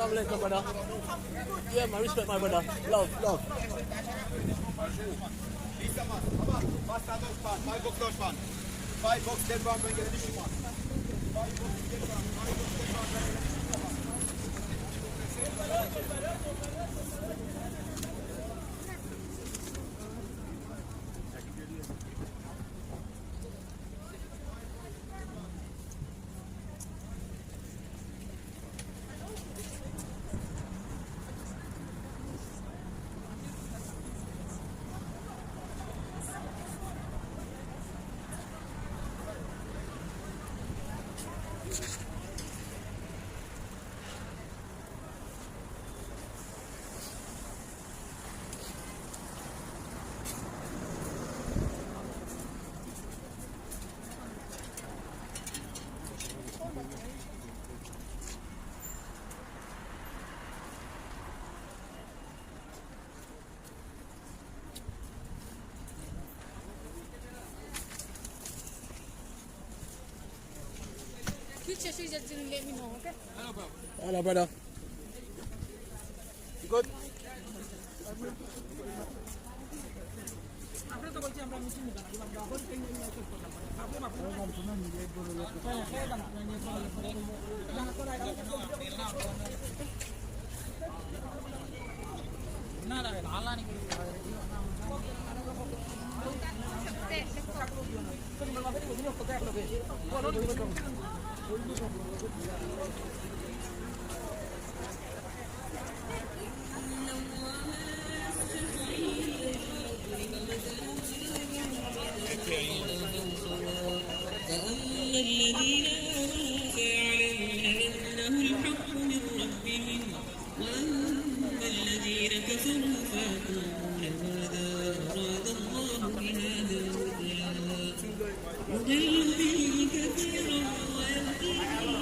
Assalamu alaikum, brother. Yeah, man, respect my brother. Love, love. Basta Deutschland, 5 Box Deutschland. 5 Box Denver, bring it in. 5 Box Denver, 5 Box Future just didn't let me know, okay? Hello, brother. You good? الذين آمنوا فيعلمون أنه الحق من ربهم وأما الذين كفروا فيقولون ماذا أراد الله بهذا مثلا يضل به كثيرا ويهدي به كثيرا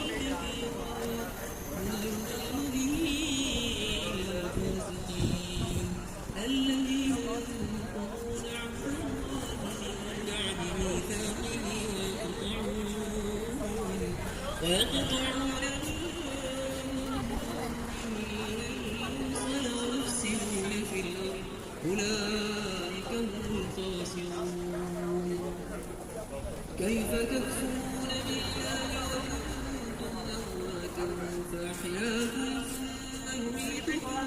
وما يضل به إلا الفاسقين الذين ينقضون عهد الله من بعد ميثاقه ويقطعون ويفسدون في الأرض أولئك هم الخاسرون كيف تكفرون بالله وكنتم أمواتا فأحياكم ثم يميتكم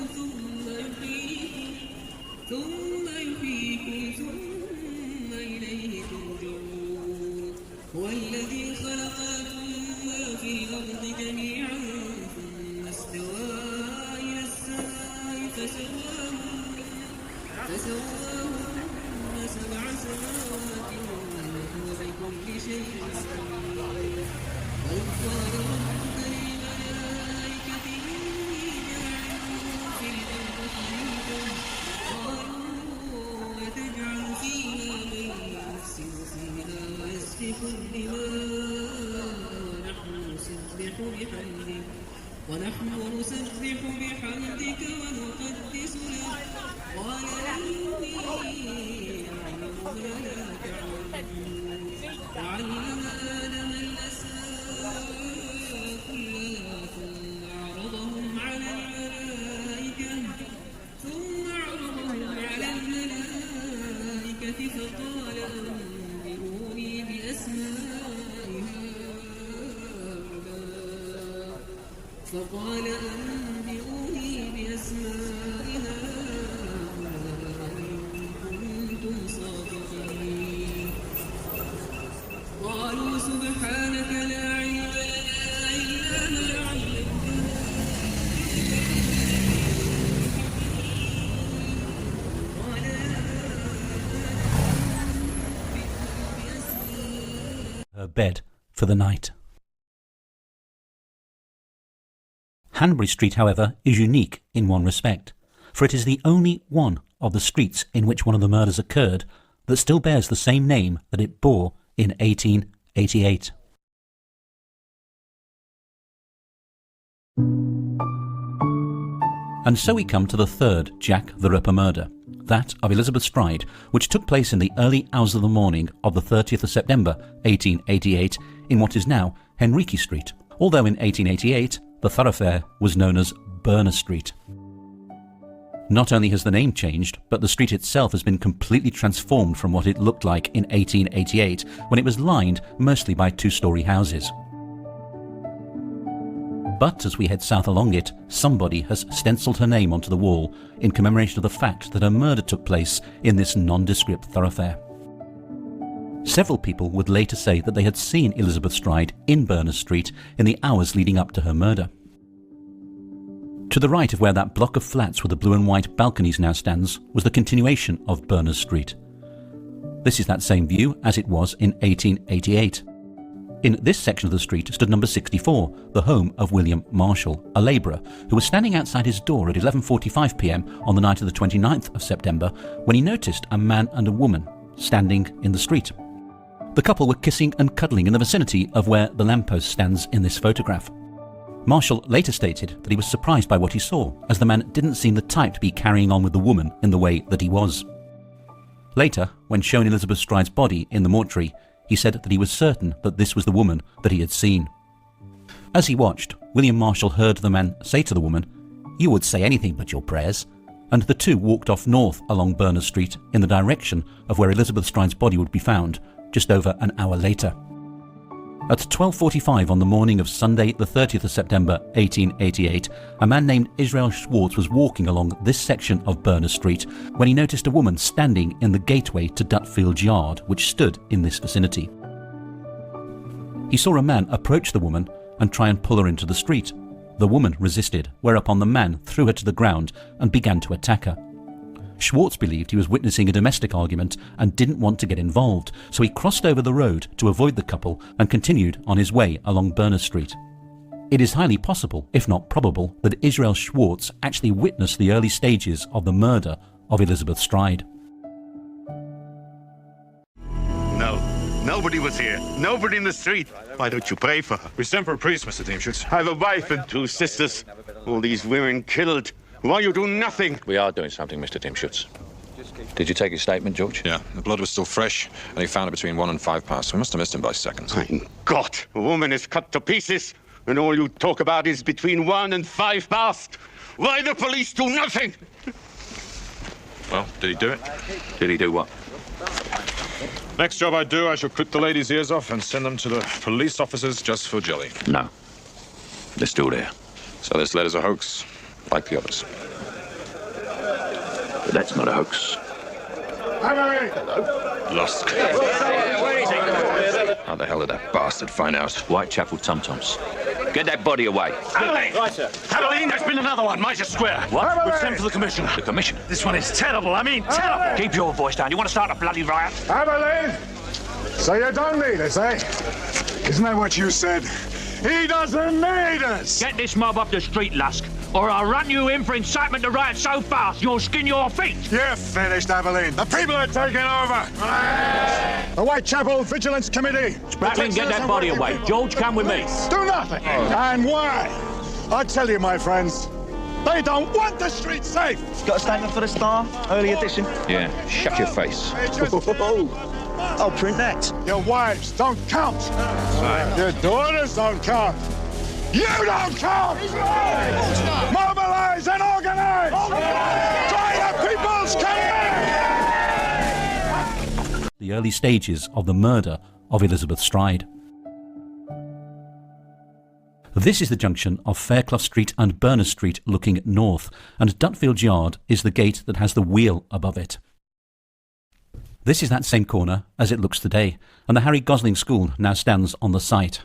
ثم يحييكم ثم إليه ترجعون هو الذي خلقكم في الأرض جميعا ثم استوى إلى السماء فسواهن 7 سماوات وهو بكل شيء عليم وإذ قال ربك للملائكة إني جاعل في الأرض خليفة قالوا أتجعل فيها من يفسد فيها ويسفك الدماء ونحن نسبح بحمدك ونقدس لك قال إني أعلم ما لا تعلمون وعلم آدم الأسماء كلها ثم عرضهم على الملائكة فقال أنبئوني بأسماء هؤلاء إن كنتم صادقين قالوا سبحانك لا علم لنا إلا ما علمتنا her bed for the night. Hanbury Street, however, is unique in one respect, for it is the only one of the streets in which one of the murders occurred that still bears the same name that it bore in 1888. And so we come to the third Jack the Ripper murder, that of Elizabeth Stride, which took place in the early hours of the morning of the 30th of September 1888 in what is now Henrique Street, although in 1888 the thoroughfare was known as Berner Street. Not only has the name changed, but the street itself has been completely transformed from what it looked like in 1888, when it was lined mostly by two-storey houses. But as we head south along it, somebody has stenciled her name onto the wall in commemoration of the fact that a murder took place in this nondescript thoroughfare. Several people would later say that they had seen Elizabeth Stride in Berner Street in the hours leading up to her murder. To the right of where that block of flats with the blue and white balconies now stands was the continuation of Berner Street. This is that same view as it was in 1888. In this section of the street stood number 64, the home of William Marshall, a labourer who was standing outside his door at 11:45 p.m. on the night of the 29th of September when he noticed a man and a woman standing in the street. The couple were kissing and cuddling in the vicinity of where the lamppost stands in this photograph. Marshall later stated that he was surprised by what he saw, as the man didn't seem the type to be carrying on with the woman in the way that he was. Later, when shown Elizabeth Stride's body in the mortuary, he said that he was certain that this was the woman that he had seen. As he watched, William Marshall heard the man say to the woman, "You would say anything but your prayers," and the two walked off north along Berner Street in the direction of where Elizabeth Stride's body would be found, just over an hour later. At 12:45 on the morning of Sunday the 30th of September 1888, a man named Israel Schwartz was walking along this section of Berner Street when he noticed a woman standing in the gateway to Dutfield Yard, which stood in this vicinity. He saw a man approach the woman and try and pull her into the street. The woman resisted, whereupon the man threw her to the ground and began to attack her. Schwartz believed he was witnessing a domestic argument and didn't want to get involved, so he crossed over the road to avoid the couple and continued on his way along Berner Street. It is highly possible, if not probable, that Israel Schwartz actually witnessed the early stages of the murder of Elizabeth Stride. No, nobody was here. Nobody in the street. Why don't you pray for her? We sent for a priest, Mr. Deemschutz. I have a wife and 2 sisters. All these women killed. Why you do nothing? We are doing something, Mr. Deemschutz. Did you take his statement, George? Yeah, the blood was still fresh, and he found it between 1 and 5 past. We must have missed him by seconds. Mein Gott, a woman is cut to pieces, and all you talk about is between 1 and 5 past. Why the police do nothing? Well, did he do it? Did he do what? Next job I do, I shall clip the ladies' ears off and send them to the police officers just for jelly. No. They're still there. So this letter's a hoax, like the others. But that's not a hoax. Lost. How the hell did that bastard find out? Whitechapel Tum-Tums. Get that body away. Abilene! Right, sir. Abilene, there's been another one, Miser Square. What? We've sent for the commissioner. The commissioner? This one is terrible, terrible. Keep your voice down. You want to start a bloody riot? Abilene! So you don't need us, eh? Isn't that what you said? He doesn't need us! Get this mob off the street, Lusk, or I'll run you in for incitement to riot so fast you'll skin your feet. You're finished, Abilene. The people are taking over. The Whitechapel Vigilance Committee. Spratlin, get that body away. George, come with me. Do nothing. And why? I tell you, my friends, they don't want the street safe. Got a statement for the Star? Early edition? Yeah, shut your face. I'll print that. Your wives don't count. Your daughters don't count. You don't count! Mobilize and organize! Try the people's command! The early stages of the murder of Elizabeth Stride. This is the junction of Fairclough Street and Berner Street looking north, and Dutfield Yard is the gate that has the wheel above it. This is that same corner as it looks today, and the Harry Gosling School now stands on the site.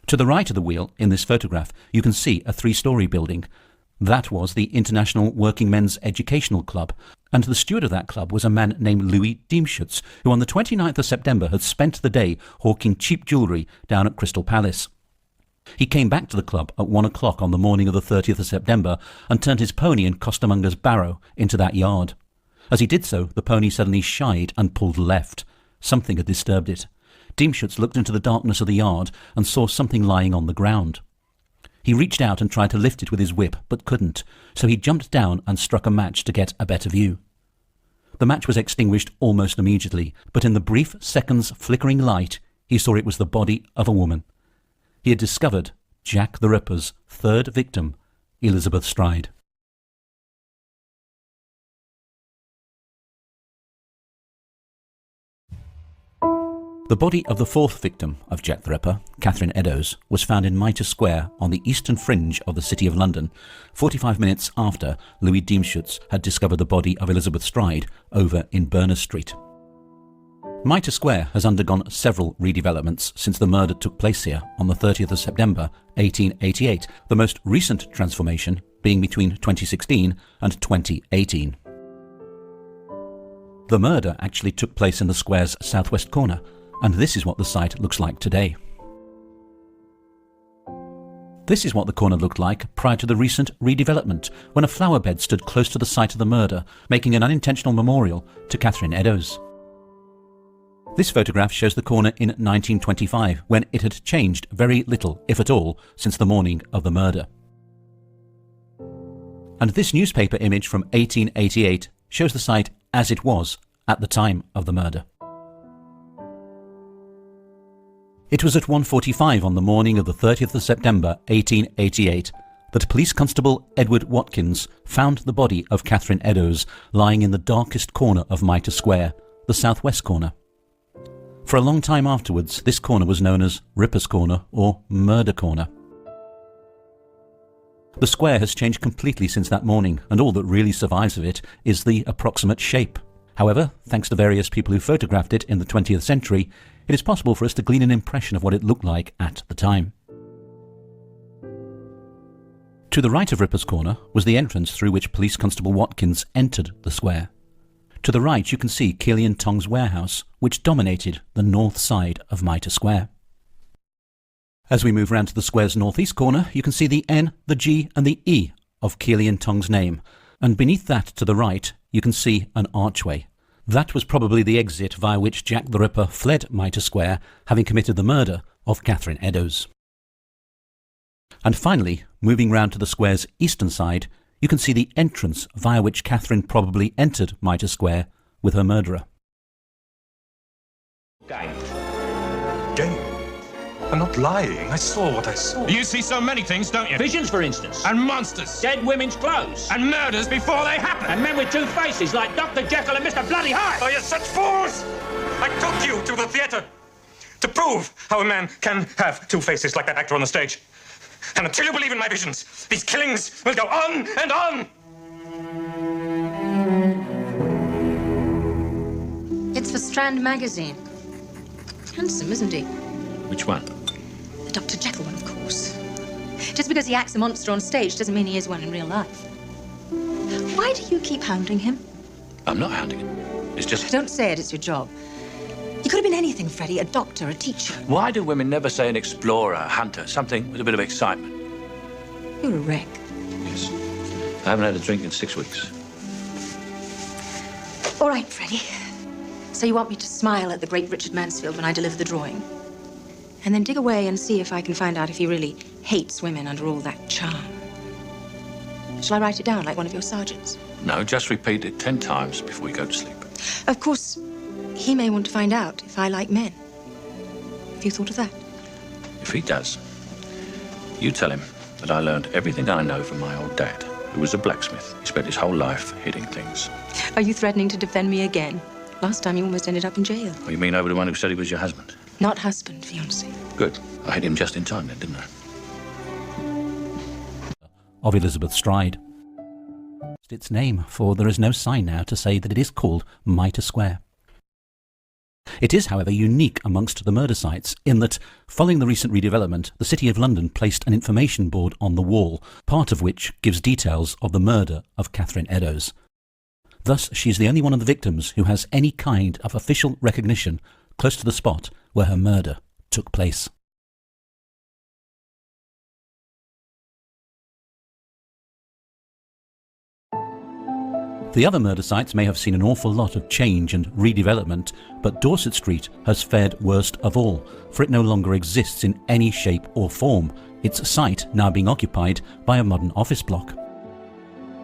To the right of the wheel in this photograph, you can see a 3-storey building. That was the International Working Men's Educational Club, and the steward of that club was a man named Louis Deemschutz, who on the 29th of September had spent the day hawking cheap jewellery down at Crystal Palace. He came back to the club at 1 o'clock on the morning of the 30th of September and turned his pony and costermonger's barrow into that yard. As he did so, the pony suddenly shied and pulled left. Something had disturbed it. Deemschutz looked into the darkness of the yard and saw something lying on the ground. He reached out and tried to lift it with his whip, but couldn't, so he jumped down and struck a match to get a better view. The match was extinguished almost immediately, but in the brief seconds' flickering light, he saw it was the body of a woman. He had discovered Jack the Ripper's third victim, Elizabeth Stride. The body of the fourth victim of Jack the Ripper, Catherine Eddowes, was found in Mitre Square on the eastern fringe of the City of London, 45 minutes after Louis Diemschutz had discovered the body of Elizabeth Stride over in Berners Street. Mitre Square has undergone several redevelopments since the murder took place here on the 30th of September 1888, the most recent transformation being between 2016 and 2018. The murder actually took place in the square's southwest corner, and this is what the site looks like today. This is what the corner looked like prior to the recent redevelopment, when a flower bed stood close to the site of the murder, making an unintentional memorial to Catherine Eddowes. This photograph shows the corner in 1925, when it had changed very little, if at all, since the morning of the murder. And this newspaper image from 1888 shows the site as it was at the time of the murder. It was at 1:45 on the morning of the 30th of September 1888 that Police Constable Edward Watkins found the body of Catherine Eddowes lying in the darkest corner of Mitre Square, the southwest corner. For a long time afterwards, this corner was known as Ripper's Corner or Murder Corner. The square has changed completely since that morning, and all that really survives of it is the approximate shape. However, thanks to various people who photographed it in the 20th century, it is possible for us to glean an impression of what it looked like at the time. To the right of Ripper's Corner was the entrance through which Police Constable Watkins entered the square. To the right you can see Keely and Tong's warehouse, which dominated the north side of Mitre Square. As we move round to the square's northeast corner, you can see the N, the G and the E of Keely and Tong's name, and beneath that to the right you can see an archway. That was probably the exit via which Jack the Ripper fled Mitre Square, having committed the murder of Catherine Eddowes. And finally, moving round to the square's eastern side, you can see the entrance via which Catherine probably entered Mitre Square with her murderer. Game. Game? I'm not lying. I saw what I saw. You see so many things, don't you? Visions, for instance. And monsters. Dead women's clothes. And murders before they happen. And men with two faces like Dr. Jekyll and Mr. Bloody Hyde. Are you such fools? I took you to the theatre to prove how a man can have two faces like that actor on the stage. And until you believe in my visions, these killings will go on and on. It's for Strand magazine. Handsome, isn't he? Which one? The Dr. Jekyll one, of course. Just because he acts a monster on stage doesn't mean he is one in real life. Why do you keep hounding him? I'm not hounding him. It's just... Don't say it, it's your job. You could have been anything, Freddie. A doctor, a teacher. Why do women never say an explorer, a hunter, something with a bit of excitement? You're a wreck. Yes. I haven't had a drink in 6 weeks. All right, Freddie. So you want me to smile at the great Richard Mansfield when I deliver the drawing? And then dig away and see if I can find out if he really hates women under all that charm. Shall I write it down like one of your sergeants? No, just repeat it 10 times before we go to sleep. Of course, he may want to find out if I like men. Have you thought of that? If he does, you tell him that I learned everything I know from my old dad, who was a blacksmith. He spent his whole life hitting things. Are you threatening to defend me again? Last time you almost ended up in jail. Oh, you mean over the one who said he was your husband? Not husband, fiancé. Good. I hit him just in time then, didn't I? Of Elizabeth Stride. Its name, for there is no sign now to say that it is called Mitre Square. It is, however, unique amongst the murder sites in that, following the recent redevelopment, the City of London placed an information board on the wall, part of which gives details of the murder of Catherine Eddowes. Thus, she is the only one of the victims who has any kind of official recognition close to the spot where her murder took place. The other murder sites may have seen an awful lot of change and redevelopment, but Dorset Street has fared worst of all, for it no longer exists in any shape or form, its site now being occupied by a modern office block.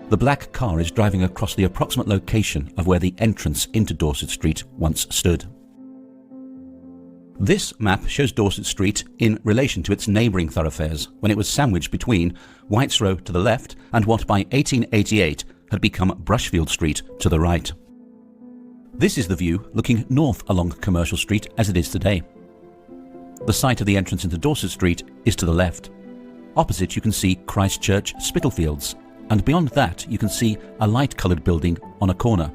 The black car is driving across the approximate location of where the entrance into Dorset Street once stood. This map shows Dorset Street in relation to its neighbouring thoroughfares, when it was sandwiched between White's Row to the left and what by 1888 had become Brushfield Street to the right. This is the view looking north along Commercial Street as it is today. The site of the entrance into Dorset Street is to the left. Opposite you can see Christchurch Spitalfields, and beyond that you can see a light-coloured building on a corner.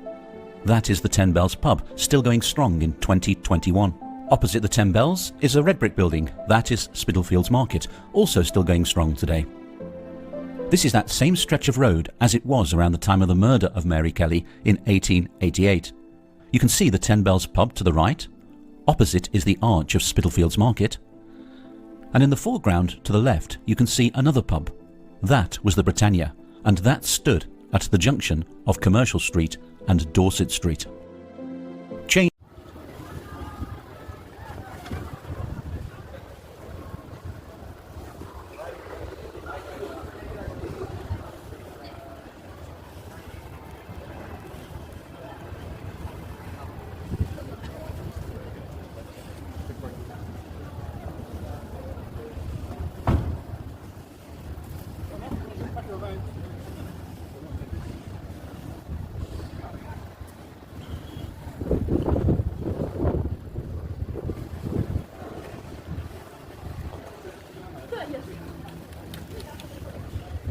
That is the 10 Bells pub, still going strong in 2021. Opposite the 10 Bells is a red brick building, that is Spitalfields Market, also still going strong today. This is that same stretch of road as it was around the time of the murder of Mary Kelly in 1888. You can see the 10 Bells pub to the right, opposite is the arch of Spitalfields Market, and in the foreground to the left you can see another pub. That was the Britannia, and that stood at the junction of Commercial Street and Dorset Street.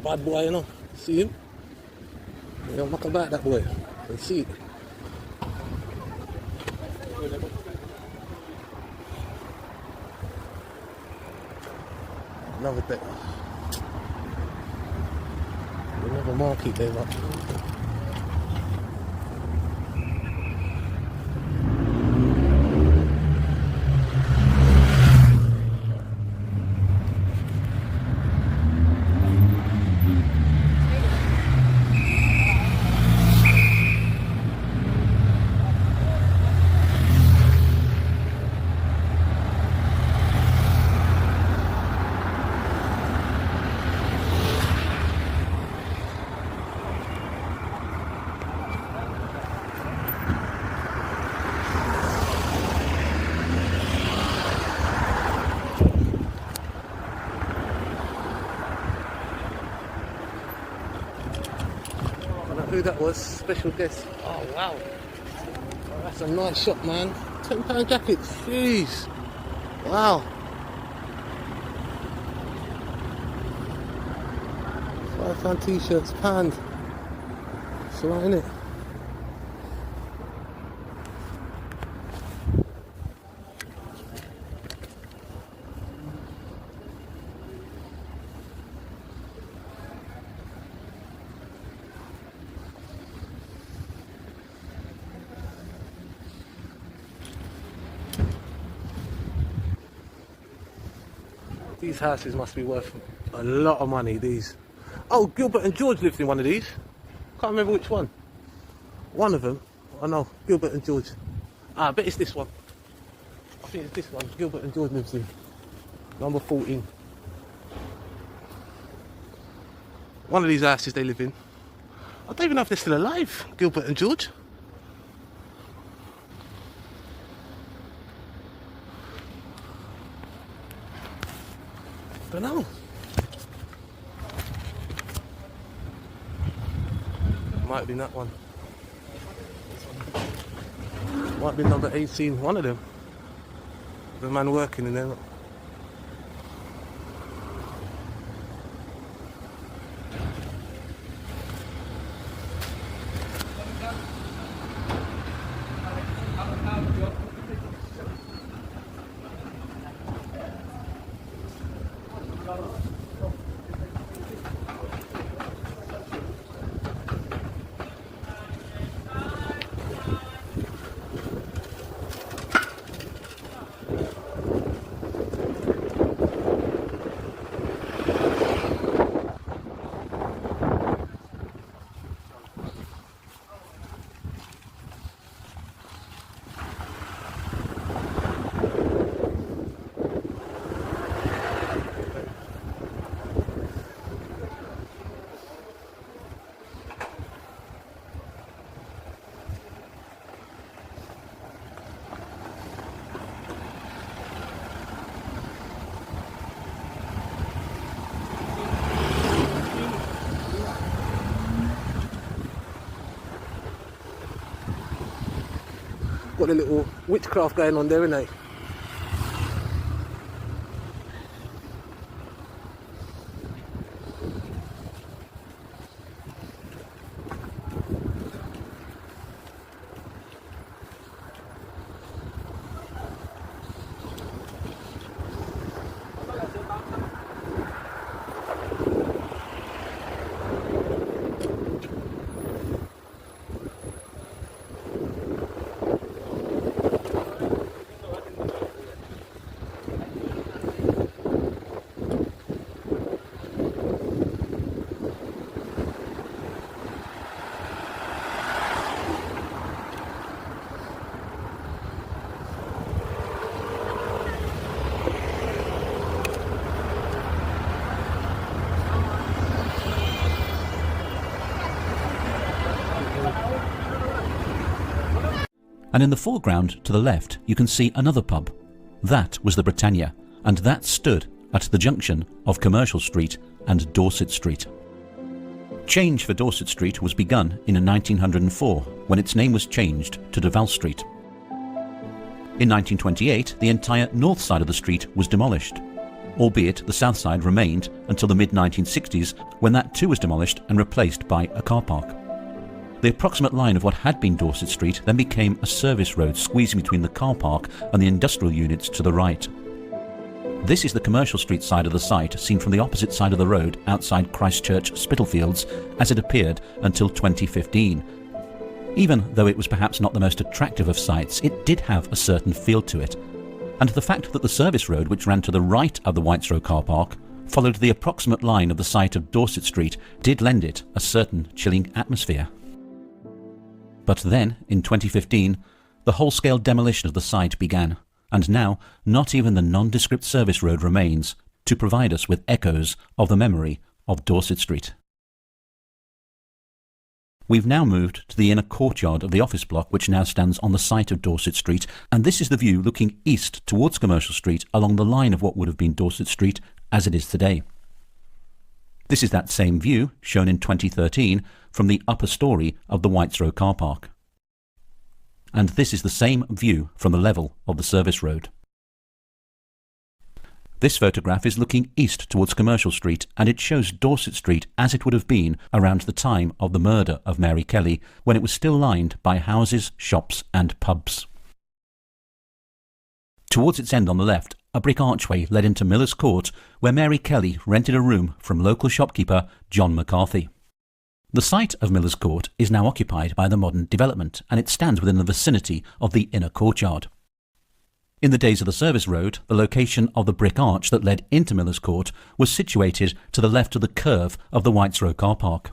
Bad boy, you know. See him? You don't muck about that boy. You see it. Another bit. Another market there, like. Who that was, special guest. Oh wow, that's a nice shop, man. £10 jackets, jeez, wow. £5 t-shirts, £1. It's alright, innit? These houses must be worth a lot of money, these. Oh, Gilbert and George lived in one of these. Can't remember which one. One of them. I know, Gilbert and George. I bet it's this one. I think it's this one. Gilbert and George lives in. Number 14. One of these houses they live in. I don't even know if they're still alive, Gilbert and George. Don't know. Might have been that one. Might be number 18, one of them. The man working in there. Got a little witchcraft going on there, innit? And in the foreground to the left you can see another pub. That was the Britannia, and that stood at the junction of Commercial Street and Dorset Street. Change for Dorset Street was begun in 1904 when its name was changed to Duval Street. In 1928 the entire north side of the street was demolished, albeit the south side remained until the mid-1960s when that too was demolished and replaced by a car park. The approximate line of what had been Dorset Street then became a service road squeezing between the car park and the industrial units to the right. This is the Commercial Street side of the site seen from the opposite side of the road outside Christchurch Spitalfields as it appeared until 2015. Even though it was perhaps not the most attractive of sites, it did have a certain feel to it. And the fact that the service road which ran to the right of the Whitechapel car park followed the approximate line of the site of Dorset Street did lend it a certain chilling atmosphere. But then, in 2015, the whole-scale demolition of the site began, and now not even the nondescript service road remains to provide us with echoes of the memory of Dorset Street. We've now moved to the inner courtyard of the office block which now stands on the site of Dorset Street, and this is the view looking east towards Commercial Street along the line of what would have been Dorset Street as it is today. This is that same view, shown in 2013, from the upper story of the Whitechapel car park. And this is the same view from the level of the service road. This photograph is looking east towards Commercial Street, and it shows Dorset Street as it would have been around the time of the murder of Mary Kelly, when it was still lined by houses, shops and pubs. Towards its end on the left, a brick archway led into Miller's Court, where Mary Kelly rented a room from local shopkeeper John McCarthy. The site of Miller's Court is now occupied by the modern development, and it stands within the vicinity of the inner courtyard. In the days of the service road, the location of the brick arch that led into Miller's Court was situated to the left of the curve of the Whitechapel car park.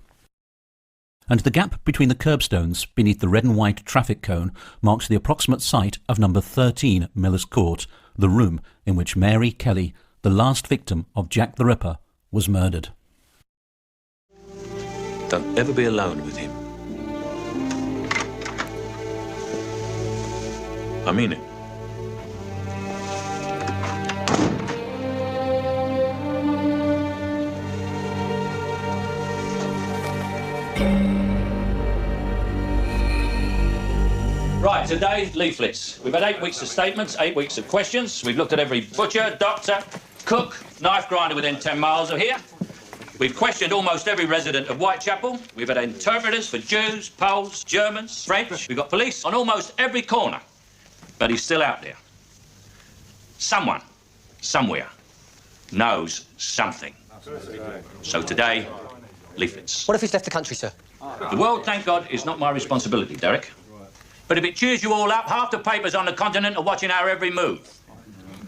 And the gap between the curbstones beneath the red and white traffic cone marks the approximate site of number 13 Miller's Court, the room in which Mary Kelly, the last victim of Jack the Ripper, was murdered. Don't ever be alone with him. I mean it. Right, today's leaflets. We've had 8 weeks of statements, 8 weeks of questions. We've looked at every butcher, doctor, cook, knife grinder within 10 miles of here. We've questioned almost every resident of Whitechapel. We've had interpreters for Jews, Poles, Germans, French. We've got police on almost every corner. But he's still out there. Someone, somewhere, knows something. So today, leaflets. What if he's left the country, sir? The world, thank God, is not my responsibility, Derek. But if it cheers you all up, half the papers on the continent are watching our every move.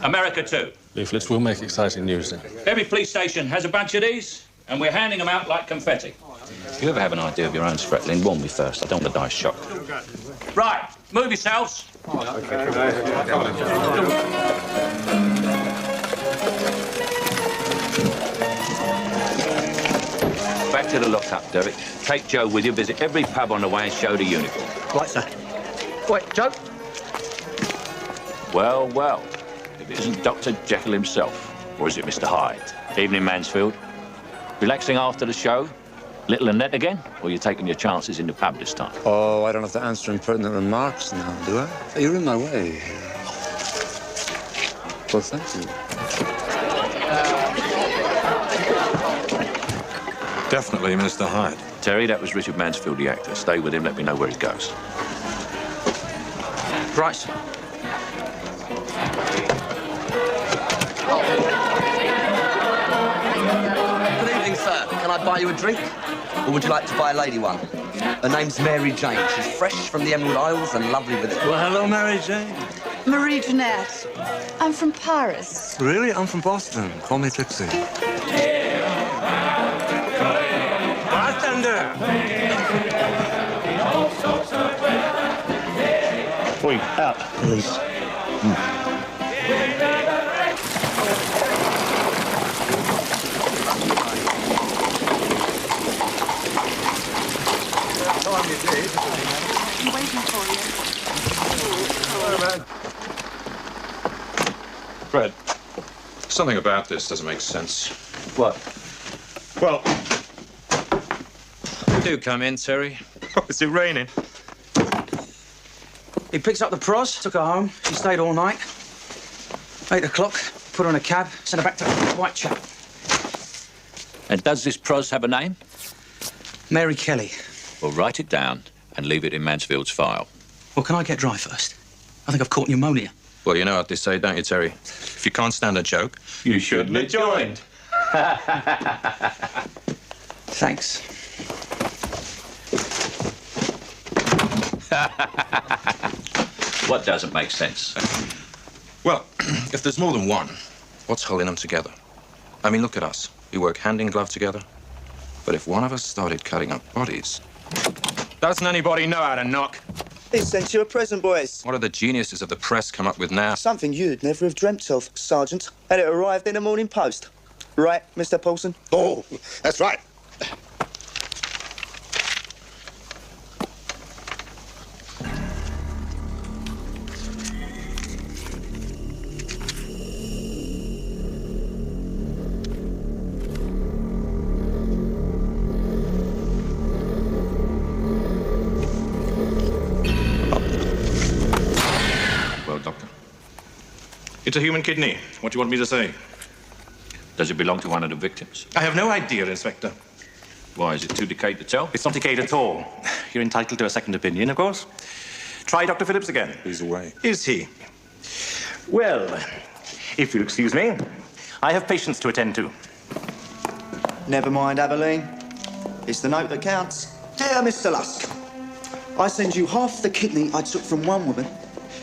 America too. Leaflets will make exciting news then. Every police station has a bunch of these, and we're handing them out like confetti. If you ever have an idea of your own Spratling, warn me first. I don't want to die shocked. Right, move yourselves. Back to the lockup, Derek. Take Joe with you, visit every pub on the way and show the uniform. Right, sir. Wait, Joe? Well, well. If it isn't Dr. Jekyll himself. Or is it Mr. Hyde? Evening, Mansfield. Relaxing after the show? Little Annette again? Or you taking your chances in the pub this time? Oh, I don't have to answer impertinent remarks now, do I? You're in my way. Well, thank you. Definitely Mr. Hyde. Terry, that was Richard Mansfield, the actor. Stay with him, let me know where he goes. Right, sir. Good evening, sir. Can I buy you a drink? Or would you like to buy a lady one? Her name's Mary Jane. She's fresh from the Emerald Isles and lovely with it. Well, hello, Mary Jane. Marie Jeanette. I'm from Paris. Really? I'm from Boston. Call me Trixie. Bartender! Wait, out, police. I'm waiting for you. Fred, something about this doesn't make sense. What? Well, Do come in, Terry. Oh, is it raining? He picked up the pros, took her home. She stayed all night. 8 o'clock, put her in a cab, sent her back to Whitechapel. And does this pros have a name? Mary Kelly. Well, write it down and leave it in Mansfield's file. Well, can I get dry first? I think I've caught pneumonia. Well, you know what they say, don't you, Terry? If you can't stand a joke, You shouldn't have joined. Thanks. What doesn't make sense? well, if there's more than one, what's holding them together? I mean, look at us. We work hand in glove together. But if one of us started cutting up bodies... Doesn't anybody know how to knock? He sent you a present, boys. What do the geniuses of the press come up with now? Something you'd never have dreamt of, Sergeant. And it arrived in the Morning Post. Right, Mr. Paulson? Oh, that's right. Well, Doctor. It's a human kidney. What do you want me to say? Does it belong to one of the victims? I have no idea, Inspector. Why, is it too decayed to tell? It's not decayed at all. You're entitled to a second opinion, of course. Try Dr. Phillips again. He's away. Is he? Well, if you'll excuse me, I have patients to attend to. Never mind, Abilene. It's the note that counts. Dear Mr. Lusk, I send you half the kidney I took from one woman.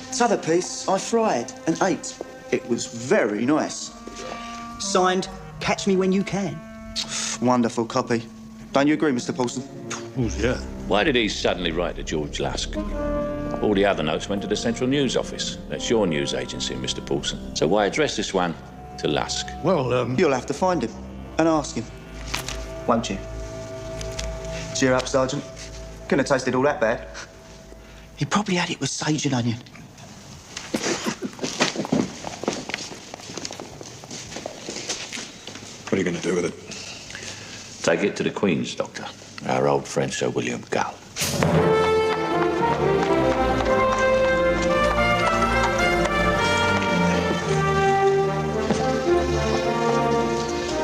This other piece I fried and ate. It was very nice. Signed, Catch Me When You Can. Wonderful copy. Don't you agree, Mr. Paulson? Yeah. Why did he suddenly write to George Lusk? All the other notes went to the Central News Office. That's your news agency, Mr. Paulson. So why address this one to Lusk? Well, you'll have to find him and ask him. Won't you? Cheer up, Sergeant. Couldn't have tasted all that bad. He probably had it with sage and onion. What are you going to do with it? Take it to the Queen's, Doctor. Our old friend Sir William Gull.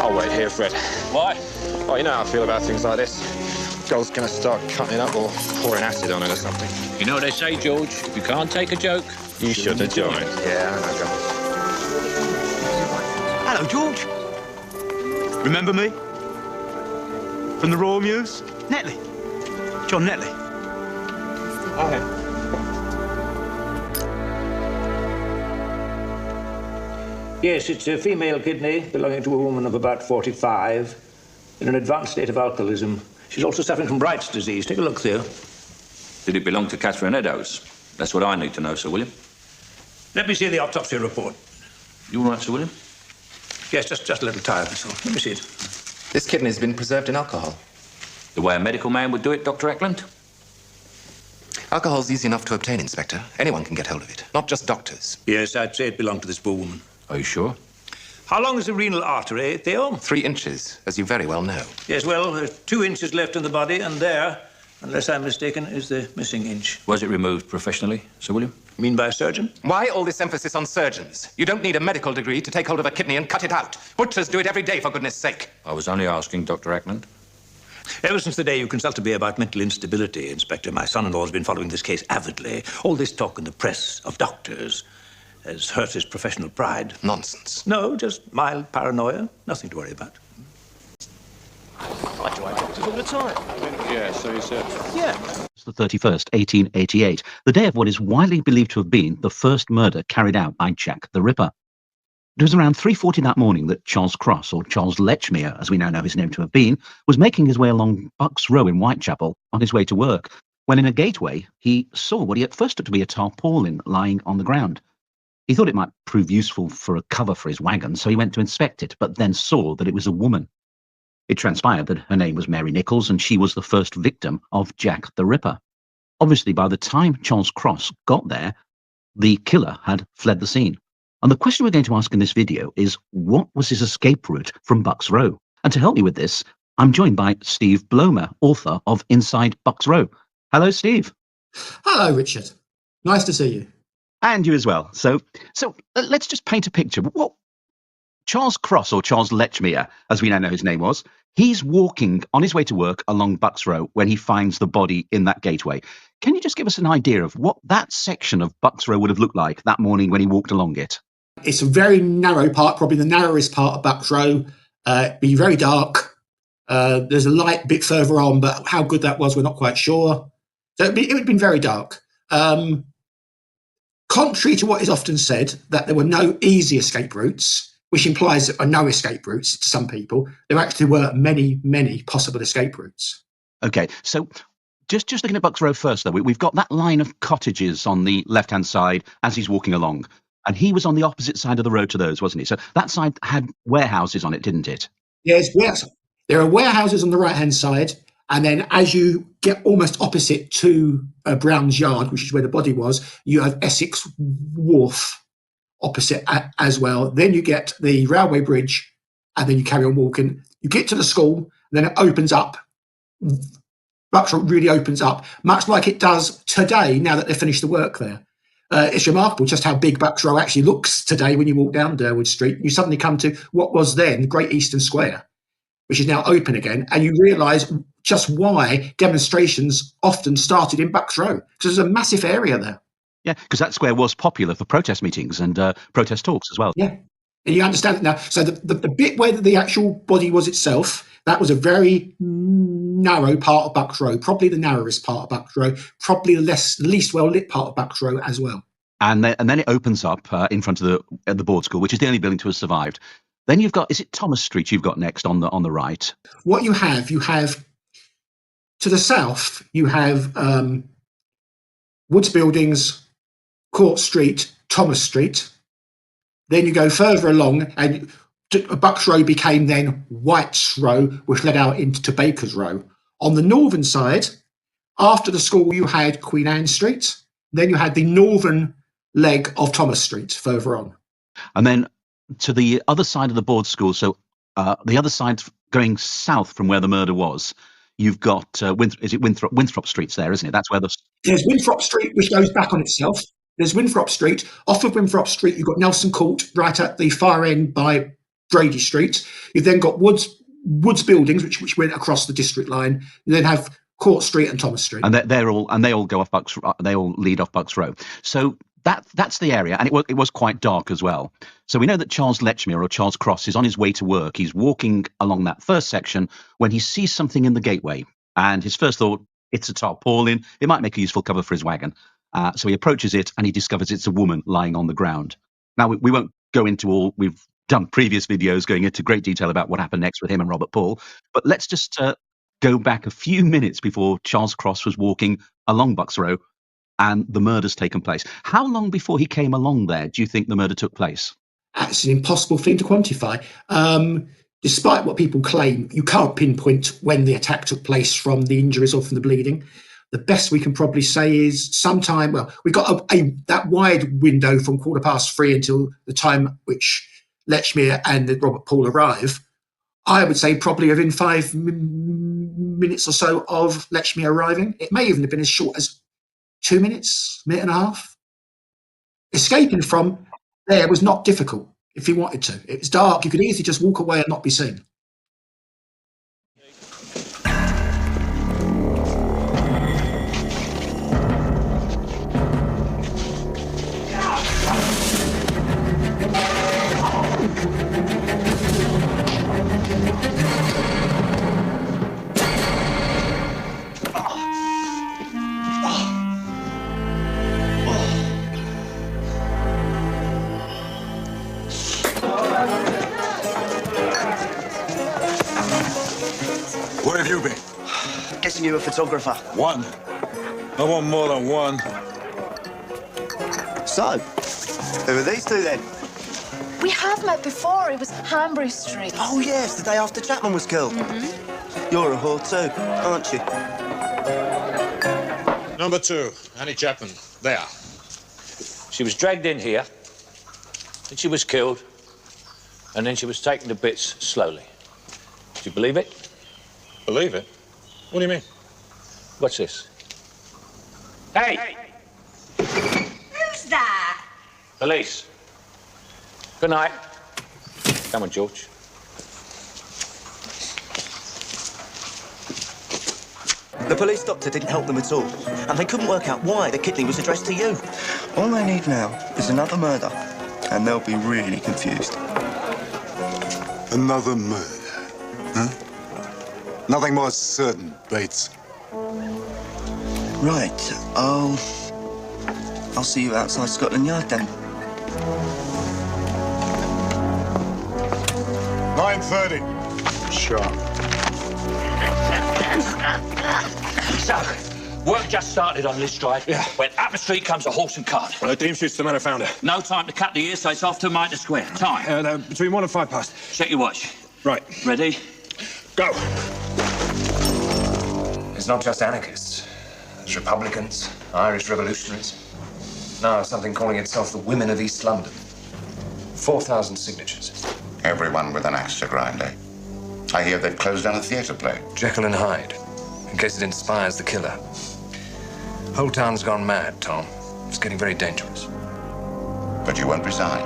I'll wait here, Fred. Why? Oh, you know how I feel about things like this. Girl's going to start cutting it up or pouring acid on it or something. You know what they say, George? If you can't take a joke, you shouldn't have joined. Yeah, I know, John. Hello, George. Remember me? From the Royal Mews? Netley. John Netley. Hi. Yes, it's a female kidney belonging to a woman of about 45 in an advanced state of alcoholism. She's also suffering from Bright's disease. Take a look, Theo. did it belong to Catherine Eddowes? That's what I need to know, Sir William. Let me see the autopsy report. You all right, Sir William? Yes, just a little tired, that's all. Let me see it. This kidney's been preserved in alcohol. The way a medical man would do it, Dr. Eckland? Alcohol's easy enough to obtain, Inspector. Anyone can get hold of it, not just doctors. Yes, I'd say it belonged to this poor woman. Are you sure? How long is the renal artery, Theo? 3 inches, as you very well know. Yes, well, there's 2 inches left in the body, and there, unless I'm mistaken, is the missing inch. Was it removed professionally, Sir William? You mean by a surgeon? Why all this emphasis on surgeons? You don't need a medical degree to take hold of a kidney and cut it out. Butchers do it every day, for goodness sake. I was only asking, Dr. Ackland. Ever since the day you consulted me about mental instability, Inspector, my son-in-law has been following this case avidly. All this talk in the press of doctors has hurt his professional pride. Nonsense. No, just mild paranoia. Nothing to worry about. I drive doctors all the time. Yeah, so you said. Yeah. It's the 31st, 1888, the day of what is widely believed to have been the first murder carried out by Jack the Ripper. It was around 3:40 that morning that Charles Cross, or Charles Lechmere, as we now know his name to have been, was making his way along Bucks Row in Whitechapel on his way to work, when in a gateway he saw what he at first took to be a tarpaulin lying on the ground. He thought it might prove useful for a cover for his wagon, so he went to inspect it, but then saw that it was a woman. It transpired that her name was Mary Nichols, and she was the first victim of Jack the Ripper. Obviously, by the time Charles Cross got there, the killer had fled the scene. And the question we're going to ask in this video is, what was his escape route from Bucks Row? And to help me with this, I'm joined by Steve Blomer, author of Inside Bucks Row. Hello, Steve. Hello, Richard. Nice to see you. And you as well. So let's just paint a picture. What Charles Cross, or Charles Lechmere, as we now know his name was, he's walking on his way to work along Bucks Row when he finds the body in that gateway. Can you just give us an idea of what that section of Bucks Row would have looked like that morning when he walked along it? It's a very narrow part, probably the narrowest part of Bucks Row. It'd be very dark. There's a light bit further on, but how good that was, we're not quite sure. So it would have been very dark. Contrary to what is often said, that there were no easy escape routes, which implies there are no escape routes to some people, there actually were many, many possible escape routes. Okay, so just looking at Bucks Row first, though, we've got that line of cottages on the left-hand side as he's walking along. And he was on the opposite side of the road to those, wasn't he? So that side had warehouses on it, didn't it? Yes, there are warehouses on the right-hand side. And then as you get almost opposite to Brown's Yard, which is where the body was, you have Essex Wharf opposite as well. Then you get the railway bridge, and then you carry on walking. You get to the school, and then it opens up. Bucks Row really opens up, much like it does today now that they've finished the work there. It's remarkable just how big Bucks Row actually looks today when you walk down Durwood Street. You suddenly come to what was then Great Eastern Square, which is now open again, and you realise just why demonstrations often started in Bucks Row, because there's a massive area there. Yeah, because that square was popular for protest meetings and protest talks as well. Yeah, and you understand it now. So the bit where the actual body was itself, that was a very narrow part of Bucks Row, probably the narrowest part of Bucks Row, probably the least well-lit part of Bucks Row as well. And then it opens up in front of the board school, which is the only building to have survived. Then you've got, is it Thomas Street you've got next on the right? What you have to the south, you have Woods Buildings, Court Street, Thomas Street. Then you go further along, and Bucks Row became then White's Row, which led out into Baker's Row. On the northern side, after the school, you had Queen Anne Street. Then you had the northern leg of Thomas Street further on. And then to the other side of the board school, so the other side going south from where the murder was, you've got, Winthrop Street's there, isn't it? That's where There's Winthrop Street, which goes back on itself. There's Winthrop Street. Off of Winthrop Street, you've got Nelson Court, right at the far end by Brady Street. You've then got Woods Buildings, which went across the district line. You then have Court Street and Thomas Street. And they all go off Bucks. They all lead off Bucks Row. So that's the area, and it was quite dark as well. So we know that Charles Lechmere, or Charles Cross, is on his way to work. He's walking along that first section when he sees something in the gateway, and his first thought, it's a tarpaulin. It might make a useful cover for his wagon. So he approaches it, and he discovers it's a woman lying on the ground. Now we won't go into all. We've done previous videos going into great detail about what happened next with him and Robert Paul, but let's just go back a few minutes before Charles Cross was walking along Bucks Row and the murder's taken place. How long before he came along there do you think the murder took place? That's an impossible thing to quantify. Despite what people claim, you can't pinpoint when the attack took place from the injuries or from the bleeding. The best we can probably say is sometime, well, we got that wide window from 3:15 until the time which Letchmere and Robert Paul arrive, I would say probably within 5 minutes or so of Letchmere arriving. It may even have been as short as 2 minutes, minute and a half. Escaping from there was not difficult if you wanted to. It was dark. You could easily just walk away and not be seen. Where have you been? Guessing you're a photographer. One. I want more than one. So, who are these two then? We have met before. It was Hanbury Street. Oh, yes, the day after Chapman was killed. You're a whore too, aren't you? Number 2, Annie Chapman. There. She was dragged in here, then she was killed, and then she was taken to bits slowly. Do you believe it? Believe it? What do you mean? What's this? Hey! Who's that? Police. Good night. Come on, George. The police doctor didn't help them at all, and they couldn't work out why the kidney was addressed to you. All they need now is another murder, and they'll be really confused. Another murder, huh? Nothing more certain, Bates. Right, I'll see you outside Scotland Yard then. 9:30. Sharp. So, work just started on this drive. Yeah. When up the street comes a horse and cart. Well, Dean shoots the man who found her. No time to cut the ears, so it's off to Mitre Square. Time. Between 1 and 5 past. Check your watch. Right. Ready? Go. It's not just anarchists. There's Republicans, Irish revolutionaries. Now something calling itself the Women of East London. 4,000 signatures. Everyone with an axe to grind, eh? I hear they've closed down a theatre play. Jekyll and Hyde, in case it inspires the killer. Whole town's gone mad, Tom. It's getting very dangerous. But you won't resign.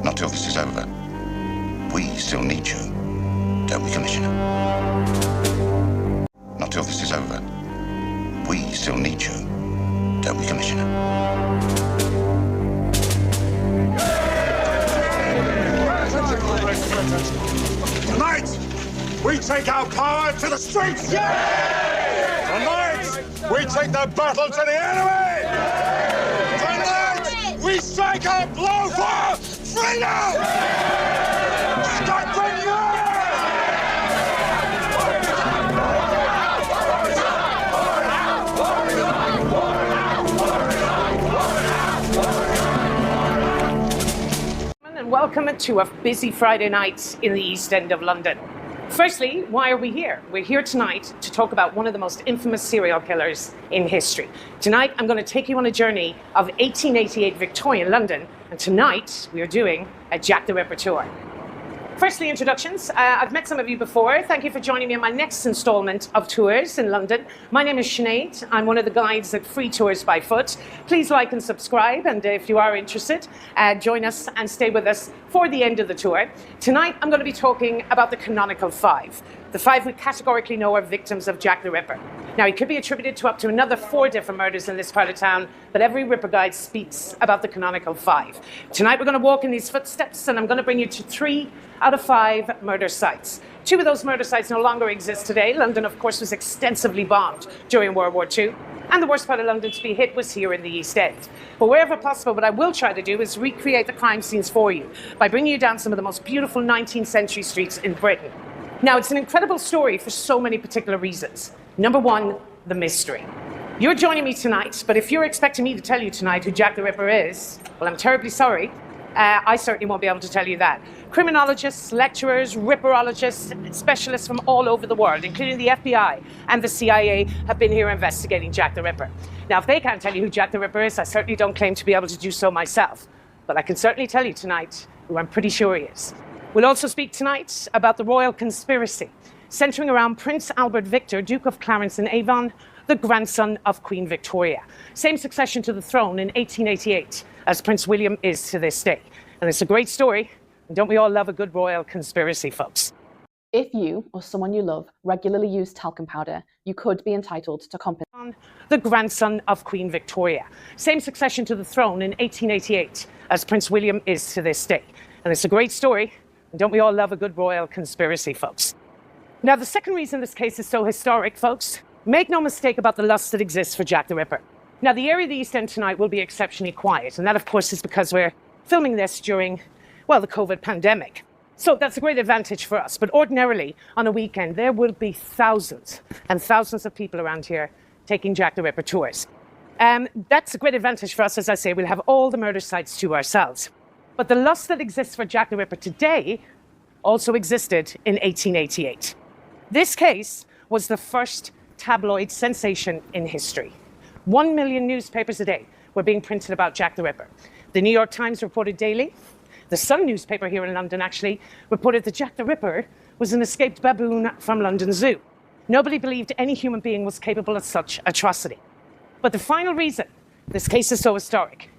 Not till this is over. We still need you, don't we, Commissioner? Not till this is over. We still need you, don't we, Commissioner? Tonight, we take our power to the streets! Tonight, we take the battle to the enemy! Tonight, we strike our blow for freedom! Scotland Yard! And welcome to a busy Friday night in the East End of London. Firstly, why are we here? We're here tonight to talk about one of the most infamous serial killers in history. Tonight, I'm going to take you on a journey of 1888 Victorian London, and tonight we are doing a Jack the Ripper tour. Firstly, introductions. I've met some of you before. Thank you for joining me on my next installment of tours in London. My name is Sinead. I'm one of the guides at Free Tours by Foot. Please like and subscribe, and if you are interested, join us and stay with us for the end of the tour. Tonight, I'm going to be talking about the canonical 5. The 5 we categorically know are victims of Jack the Ripper. Now, he could be attributed to up to another 4 different murders in this part of town, but every Ripper guide speaks about the canonical 5. Tonight, we're going to walk in these footsteps, and I'm going to bring you to 3 out of 5 murder sites. 2 of those murder sites no longer exist today. London, of course, was extensively bombed during World War II, and the worst part of London to be hit was here in the East End. But wherever possible, what I will try to do is recreate the crime scenes for you by bringing you down some of the most beautiful 19th century streets in Britain. Now, it's an incredible story for so many particular reasons. Number 1, the mystery. You're joining me tonight, but if you're expecting me to tell you tonight who Jack the Ripper is, well, I'm terribly sorry. I certainly won't be able to tell you that. Criminologists, lecturers, ripperologists, specialists from all over the world, including the FBI and the CIA, have been here investigating Jack the Ripper. Now, if they can't tell you who Jack the Ripper is, I certainly don't claim to be able to do so myself. But I can certainly tell you tonight who I'm pretty sure he is. We'll also speak tonight about the royal conspiracy, centering around Prince Albert Victor, Duke of Clarence and Avon, the grandson of Queen Victoria. Same succession to the throne in 1888 as Prince William is to this day. And it's a great story. And don't we all love a good royal conspiracy, folks? If you or someone you love regularly use talcum powder, you could be entitled to compensation. The grandson of Queen Victoria. Same succession to the throne in 1888 as Prince William is to this day. And it's a great story. And don't we all love a good royal conspiracy, folks? Now, the second reason this case is so historic, folks, make no mistake about the lust that exists for Jack the Ripper. Now, the area of the East End tonight will be exceptionally quiet. And that, of course, is because we're filming this during, well, the COVID pandemic. So that's a great advantage for us. But ordinarily, on a weekend, there will be thousands and thousands of people around here taking Jack the Ripper tours. That's a great advantage for us. As I say, we'll have all the murder sites to ourselves. But the lust that exists for Jack the Ripper today also existed in 1888. This case was the first tabloid sensation in history. 1 million newspapers a day were being printed about Jack the Ripper. The New York Times reported daily. The Sun newspaper here in London actually reported that Jack the Ripper was an escaped baboon from London Zoo. Nobody believed any human being was capable of such atrocity. But the final reason this case is so historic,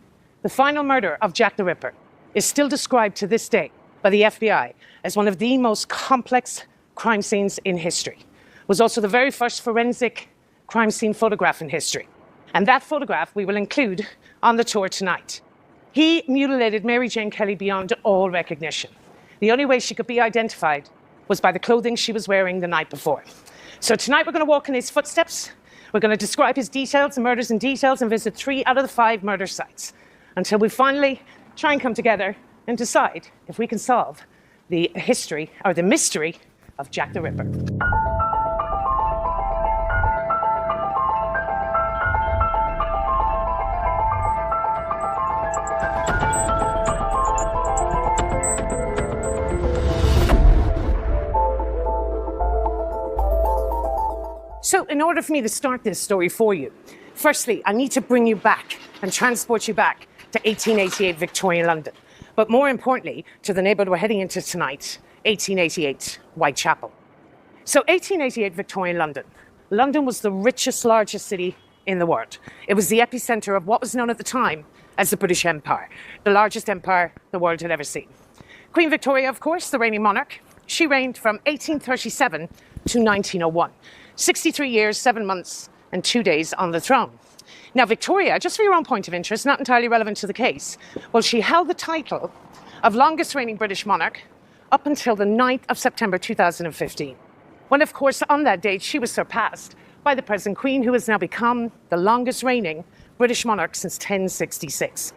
the final murder of Jack the Ripper, is still described to this day by the FBI as one of the most complex crime scenes in history. It was also the very first forensic crime scene photograph in history. And that photograph we will include on the tour tonight. He mutilated Mary Jane Kelly beyond all recognition. The only way she could be identified was by the clothing she was wearing the night before. So tonight we're going to walk in his footsteps. We're going to describe his details, murders in details, and visit 3 out of the 5 murder sites until we finally try and come together and decide if we can solve the history or the mystery of Jack the Ripper. So in order for me to start this story for you, firstly, I need to bring you back and transport you back to 1888 Victorian London. But more importantly, to the neighbourhood we're heading into tonight, 1888 Whitechapel. So 1888 Victorian London. London was the richest, largest city in the world. It was the epicentre of what was known at the time as the British Empire, the largest empire the world had ever seen. Queen Victoria, of course, the reigning monarch, she reigned from 1837 to 1901. 63 years, 7 months, and 2 days on the throne. Now, Victoria, just for your own point of interest, not entirely relevant to the case, well, she held the title of longest reigning British monarch up until the 9th of September 2015, when, of course, on that date, she was surpassed by the present Queen, who has now become the longest reigning British monarch since 1066.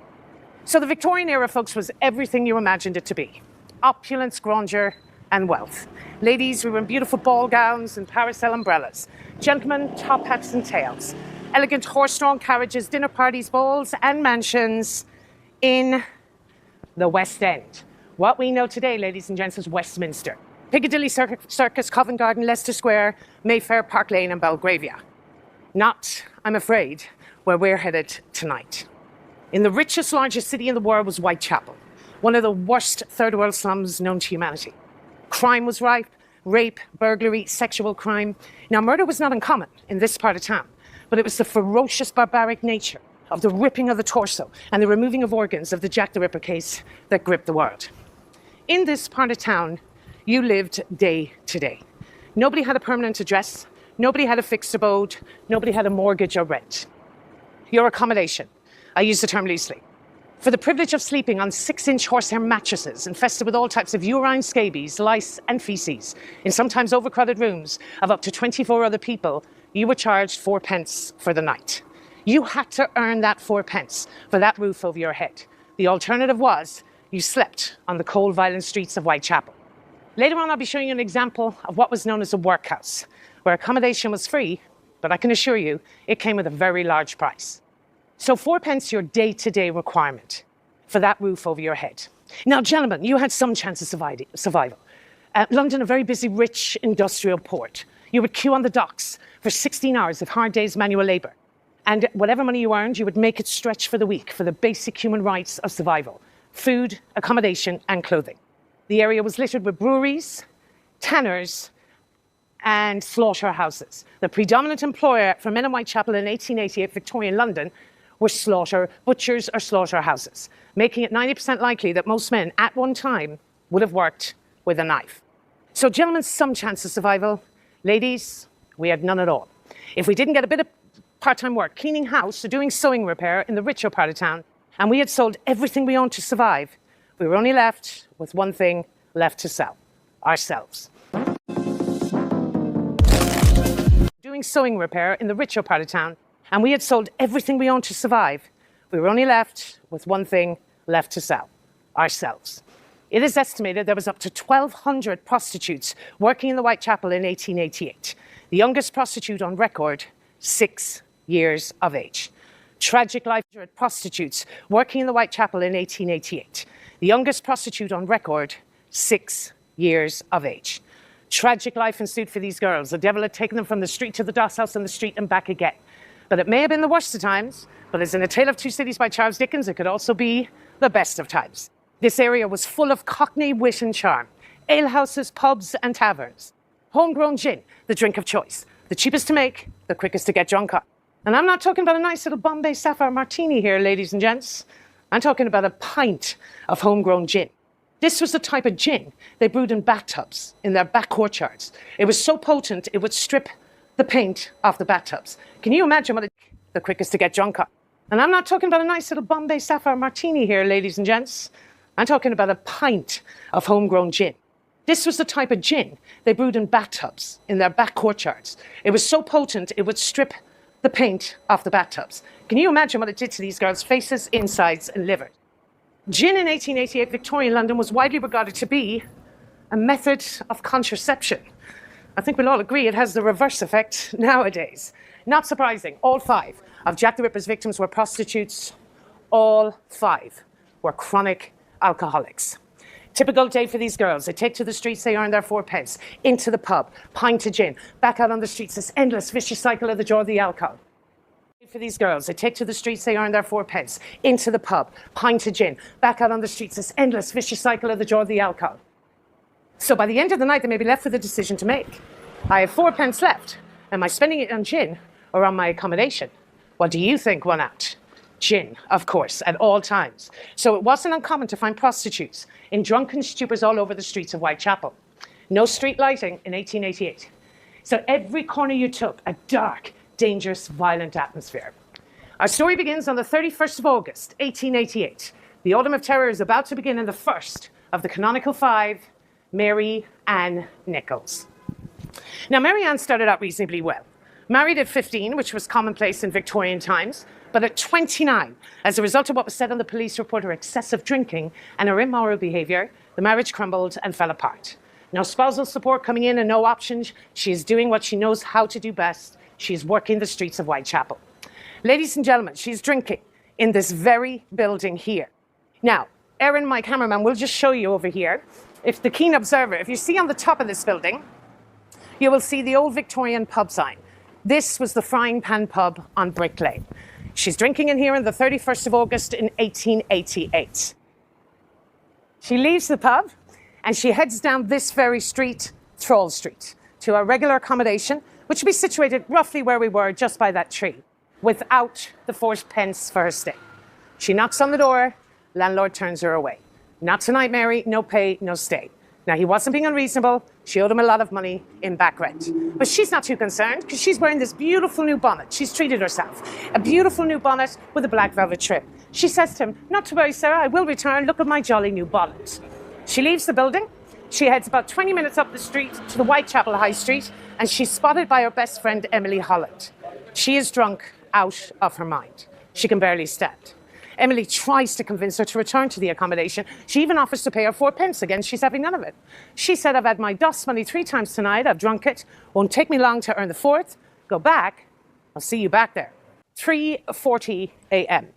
So the Victorian era, folks, was everything you imagined it to be. Opulence, grandeur, and wealth. Ladies were in beautiful ball gowns and parasol umbrellas. Gentlemen, top hats and tails. Elegant horse-drawn carriages, dinner parties, balls, and mansions in the West End. What we know today, ladies and gents, is Westminster. Piccadilly Circus, Covent Garden, Leicester Square, Mayfair, Park Lane, and Belgravia. Not, I'm afraid, where we're headed tonight. In the richest, largest city in the world was Whitechapel, one of the worst third world slums known to humanity. Crime was rife, rape, burglary, sexual crime. Now, murder was not uncommon in this part of town, but it was the ferocious, barbaric nature of the ripping of the torso and the removing of organs of the Jack the Ripper case that gripped the world. In this part of town, you lived day to day. Nobody had a permanent address. Nobody had a fixed abode. Nobody had a mortgage or rent. Your accommodation, I use the term loosely, for the privilege of sleeping on 6-inch horsehair mattresses infested with all types of urine, scabies, lice, and feces, in sometimes overcrowded rooms of up to 24 other people, you were charged 4 pence for the night. You had to earn that 4 pence for that roof over your head. The alternative was you slept on the cold, violent streets of Whitechapel. Later on, I'll be showing you an example of what was known as a workhouse, where accommodation was free, but I can assure you it came with a very large price. So 4 pence your day-to-day requirement for that roof over your head. Now, gentlemen, you had some chance of survival. London, a very busy, rich industrial port. You would queue on the docks for 16 hours of hard days manual labour. And whatever money you earned, you would make it stretch for the week for the basic human rights of survival. food, accommodation, and clothing. The area was littered with breweries, tanners, and slaughterhouses. The predominant employer for men in Whitechapel in 1888 Victorian London were butchers or slaughterhouses, making it 90% likely that most men at one time would have worked with a knife. So gentlemen, some chance of survival. Ladies, we had none at all. If we didn't get a bit of part-time work, cleaning house or doing sewing repair in the richer part of town, and we had sold everything we owned to survive, we were only left with one thing left to sell: ourselves. Doing sewing repair in the richer part of town, and we had sold everything we owned to survive, we were only left with one thing left to sell: ourselves. It is estimated there was up to 1,200 prostitutes working in the Whitechapel in 1888. The youngest prostitute on record, 6 years of age. Tragic life of prostitutes working in the Whitechapel in 1888. The youngest prostitute on record, 6 years of age. Tragic life ensued for these girls. The devil had taken them from the street to the doss house and the street and back again. But it may have been the worst of times, but as in A Tale of Two Cities by Charles Dickens, it could also be the best of times. This area was full of cockney wit and charm, alehouses, pubs and taverns. Homegrown gin, the drink of choice. The cheapest to make, the quickest to get drunk on. And I'm not talking about a nice little Bombay Sapphire Martini here, ladies and gents. I'm talking about a pint of homegrown gin. This was the type of gin they brewed in bathtubs in their back courtyards. It was so potent, it would strip the paint off the bathtubs. Can you imagine what the quickest to get drunk on? And I'm not talking about a nice little Bombay Sapphire Martini here, ladies and gents. I'm talking about a pint of homegrown gin. This was the type of gin they brewed in bathtubs in their back courtyards. It was so potent, it would strip the paint off the bathtubs. Can you imagine what it did to these girls' faces, insides, and livers? Gin in 1888 Victorian London was widely regarded to be a method of contraception. I think we'll all agree it has the reverse effect nowadays. Not surprising, all 5 of Jack the Ripper's victims were prostitutes. All 5 were chronic alcoholics. Typical day for these girls. They take to the streets, they earn their 4 pence. Into the pub, pint of gin. Back out on the streets, this endless vicious cycle of the jaw of the alcohol. For these girls, they take to the streets, they earn their 4 pence. Into the pub, pint of gin. Back out on the streets, this endless vicious cycle of the jaw of the alcohol. So by the end of the night, they may be left with a decision to make. I have 4 pence left. Am I spending it on gin or on my accommodation? What do you think won out? Gin, of course, at all times. So it wasn't uncommon to find prostitutes in drunken stupors all over the streets of Whitechapel. No street lighting in 1888. So every corner you took, a dark, dangerous, violent atmosphere. Our story begins on the 31st of August, 1888. The Autumn of Terror is about to begin in the first of the canonical 5, Mary Ann Nichols. Now, Mary Ann started out reasonably well. Married at 15, which was commonplace in Victorian times, but at 29, as a result of what was said on the police report, her excessive drinking and her immoral behaviour, the marriage crumbled and fell apart. No spousal support coming in and no options. She is doing what she knows how to do best. She is working the streets of Whitechapel. Ladies and gentlemen, she's drinking in this very building here. Now, Aaron, my cameraman, will just show you over here. If the keen observer, if you see on the top of this building, you will see the old Victorian pub sign. This was the Frying Pan Pub on Brick Lane. She's drinking in here on the 31st of August in 1888. She leaves the pub and she heads down this very street, Thrall Street, to her regular accommodation, which would be situated roughly where we were, just by that tree, without the 4 pence for her stay. She knocks on the door, landlord turns her away. Not tonight, Mary, no pay, no stay. Now, he wasn't being unreasonable. She owed him a lot of money in back rent. But she's not too concerned because she's wearing this beautiful new bonnet. She's treated herself. A beautiful new bonnet with a black velvet trim. She says to him, "Not to worry, sir, I will return. Look at my jolly new bonnet." She leaves the building. She heads about 20 minutes up the street to the Whitechapel High Street, and she's spotted by her best friend, Emily Holland. She is drunk out of her mind. She can barely stand. Emily tries to convince her to return to the accommodation. She even offers to pay her 4 pence. Again, she's having none of it. She said, "I've had my dust money 3 times tonight. I've drunk it. Won't take me long to earn the 4th. Go back. I'll see you back there." 3:40 a.m.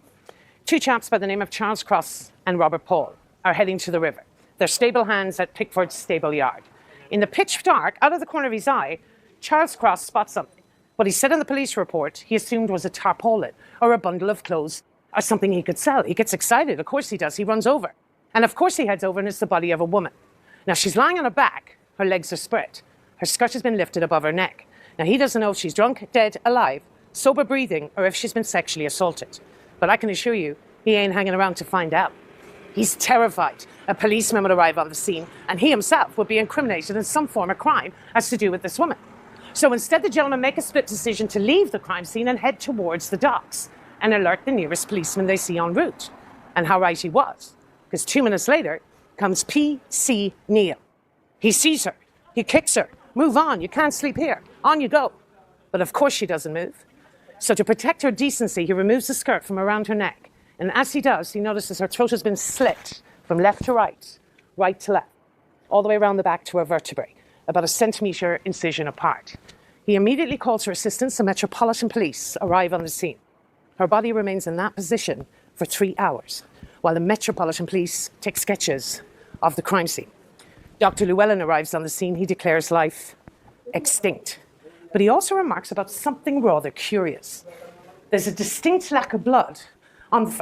2 chaps by the name of Charles Cross and Robert Paul are heading to the river. They're stable hands at Pickford's stable yard. In the pitch dark, out of the corner of his eye, Charles Cross spots something. What he said in the police report, he assumed was a tarpaulin or a bundle of clothes or something he could sell. He gets excited. Of course he does. He runs over. And of course he heads over and it's the body of a woman. Now she's lying on her back, her legs are spread. Her skirt has been lifted above her neck. Now he doesn't know if she's drunk, dead, alive, sober breathing, or if she's been sexually assaulted. But I can assure you, he ain't hanging around to find out. He's terrified. A policeman would arrive on the scene and he himself would be incriminated in some form of crime has to do with this woman. So instead the gentlemen make a split decision to leave the crime scene and head towards the docks and alert the nearest policeman they see en route. And how right he was, because 2 minutes later comes P.C. Neal. He sees her, he kicks her, move on, you can't sleep here, on you go. But of course she doesn't move. So to protect her decency, he removes the skirt from around her neck. And as he does, he notices her throat has been slit from left to right, right to left, all the way around the back to her vertebrae, about a centimetre incision apart. He immediately calls for assistance. The Metropolitan Police arrive on the scene. Her body remains in that position for 3 hours, while the Metropolitan Police take sketches of the crime scene. Dr. Llewellyn arrives on the scene. He declares life extinct. But he also remarks about something rather curious. There's a distinct lack of blood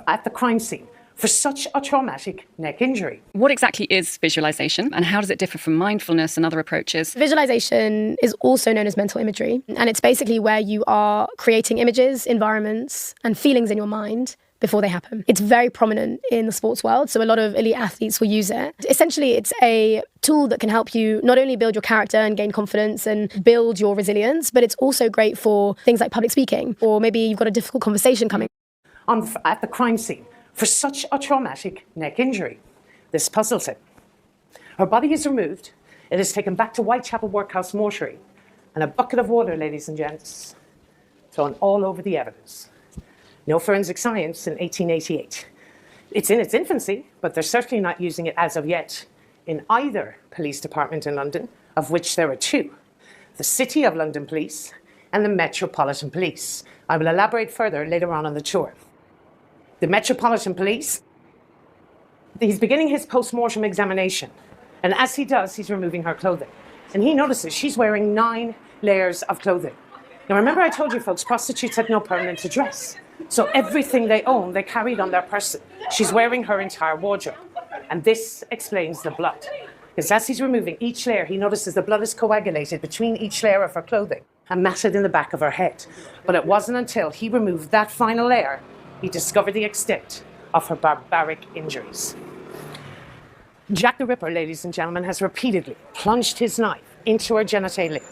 at the crime scene for such a traumatic neck injury. What exactly is visualization and how does it differ from mindfulness and other approaches? Visualization is also known as mental imagery, and it's basically where you are creating images, environments, and feelings in your mind before they happen. It's very prominent in the sports world, so a lot of elite athletes will use it. Essentially, it's a tool that can help you not only build your character and gain confidence and build your resilience, but it's also great for things like public speaking, or maybe you've got a difficult conversation coming. At the crime scene for such a traumatic neck injury. This puzzles him. Her body is removed. It is taken back to Whitechapel Workhouse mortuary, and a bucket of water, ladies and gents, thrown all over the evidence. No forensic science in 1888. It's in its infancy, but they're certainly not using it as of yet in either police department in London, of which there are two: the City of London Police and the Metropolitan Police. I will elaborate further later on the tour. The Metropolitan Police, he's beginning his post-mortem examination. And as he does, he's removing her clothing. And he notices she's wearing 9 layers of clothing. Now remember I told you folks, prostitutes had no permanent address. So everything they own, they carried on their person. She's wearing her entire wardrobe. And this explains the blood. Because as he's removing each layer, he notices the blood is coagulated between each layer of her clothing and matted in the back of her head. But it wasn't until he removed that final layer he discovered the extent of her barbaric injuries. Jack the Ripper, ladies and gentlemen, has repeatedly plunged his knife into her genitalia.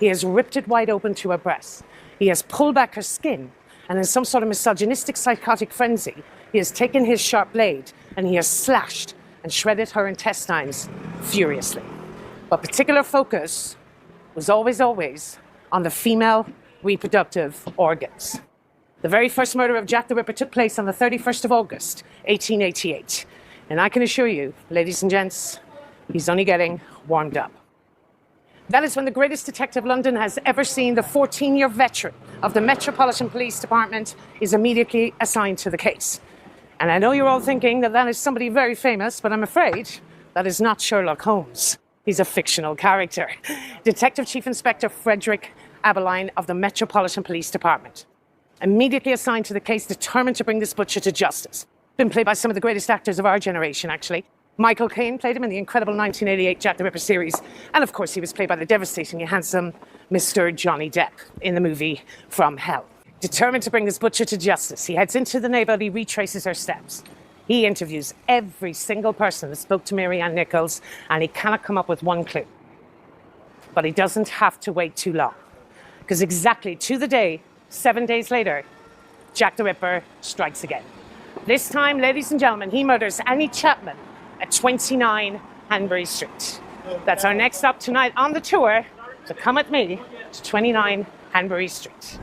He has ripped it wide open to her breasts. He has pulled back her skin, and in some sort of misogynistic psychotic frenzy, he has taken his sharp blade and he has slashed and shredded her intestines furiously. But particular focus was always on the female reproductive organs. The very first murder of Jack the Ripper took place on the 31st of August, 1888. And I can assure you, ladies and gents, he's only getting warmed up. That is when the greatest detective London has ever seen, the 14-year veteran of the Metropolitan Police Department, is immediately assigned to the case. And I know you're all thinking that that is somebody very famous, but I'm afraid that is not Sherlock Holmes. He's a fictional character. Detective Chief Inspector Frederick Abeline of the Metropolitan Police Department. Immediately assigned to the case, determined to bring this butcher to justice. Been played by some of the greatest actors of our generation, actually. Michael Caine played him in the incredible 1988 Jack the Ripper series. And of course, he was played by the devastatingly handsome Mr. Johnny Depp in the movie From Hell. Determined to bring this butcher to justice, he heads into the neighborhood, he retraces her steps. He interviews every single person that spoke to Mary Ann Nichols, and he cannot come up with one clue. But he doesn't have to wait too long, because exactly to the day, 7 days later, Jack the Ripper strikes again. This time, ladies and gentlemen, he murders Annie Chapman at 29 Hanbury Street. That's our next stop tonight on the tour, so come with me to 29 Hanbury Street.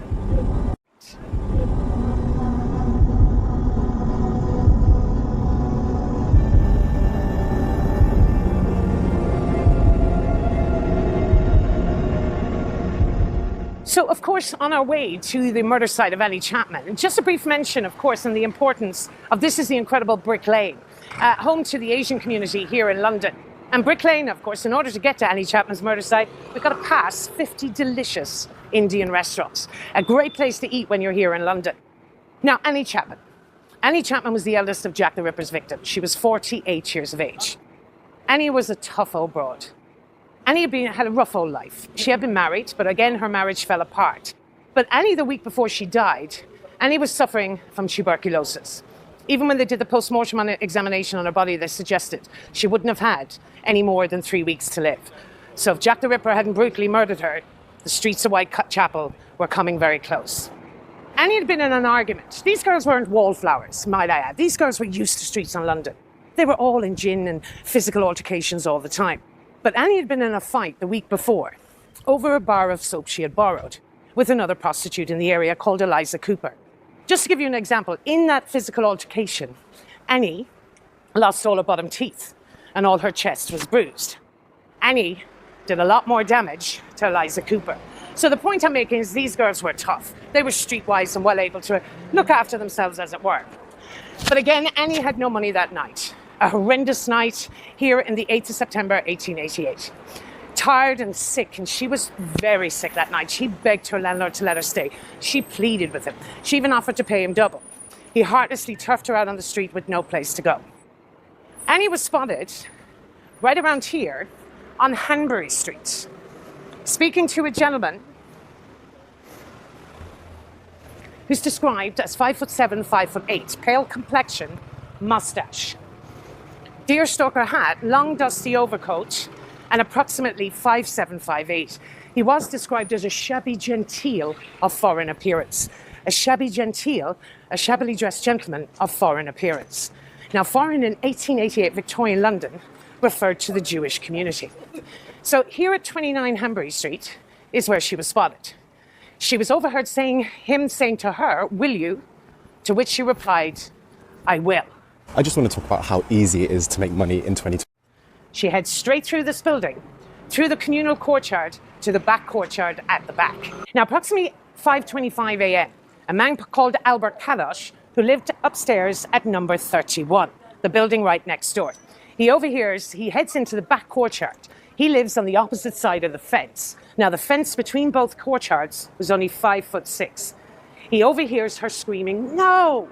So, of course, on our way to the murder site of Annie Chapman, and just a brief mention, of course, on the importance of this is the incredible Brick Lane, home to the Asian community here in London. And Brick Lane, of course, in order to get to Annie Chapman's murder site, we've got to pass 50 delicious Indian restaurants. A great place to eat when you're here in London. Now, Annie Chapman, Annie Chapman was the eldest of Jack the Ripper's victims. She was 48 years of age. Annie was a tough old broad. Annie had a rough old life. She had been married, but again, her marriage fell apart. But Annie, the week before she died, Annie was suffering from tuberculosis. Even when they did the post-mortem examination on her body, they suggested she wouldn't have had any more than 3 weeks to live. So if Jack the Ripper hadn't brutally murdered her, the streets of Whitechapel were coming very close. Annie had been in an argument. These girls weren't wallflowers, might I add. These girls were used to streets in London. They were all in gin and physical altercations all the time. But Annie had been in a fight the week before over a bar of soap she had borrowed with another prostitute in the area called Eliza Cooper. Just to give you an example, in that physical altercation, Annie lost all her bottom teeth and all her chest was bruised. Annie did a lot more damage to Eliza Cooper. So the point I'm making is these girls were tough. They were streetwise and well able to look after themselves, as it were. But again, Annie had no money that night. A horrendous night here in the 8th of September, 1888. Tired and sick, and she was very sick that night. She begged her landlord to let her stay. She pleaded with him. She even offered to pay him double. He heartlessly turfed her out on the street with no place to go. Annie was spotted right around here on Hanbury Street, speaking to a gentleman who's described as 5'7", 5'8", pale complexion, mustache, deerstalker hat, long dusty overcoat, and approximately 5'7", 5'8". He was described as a shabby genteel of foreign appearance. A shabby genteel, a shabbily dressed gentleman of foreign appearance. Now, foreign in 1888 Victorian London referred to the Jewish community. So here at 29 Hanbury Street is where she was spotted. She was overheard saying to her, "Will you?" To which she replied, "I will." I just want to talk about how easy it is to make money in 2020. She heads straight through this building, through the communal courtyard to the back courtyard at the back. Now, approximately 5:25 a.m., a man called Albert Kadosh, who lived upstairs at number 31, the building right next door. He overhears, he heads into the back courtyard. He lives on the opposite side of the fence. Now, the fence between both courtyards was only 5'6". He overhears her screaming, "No!"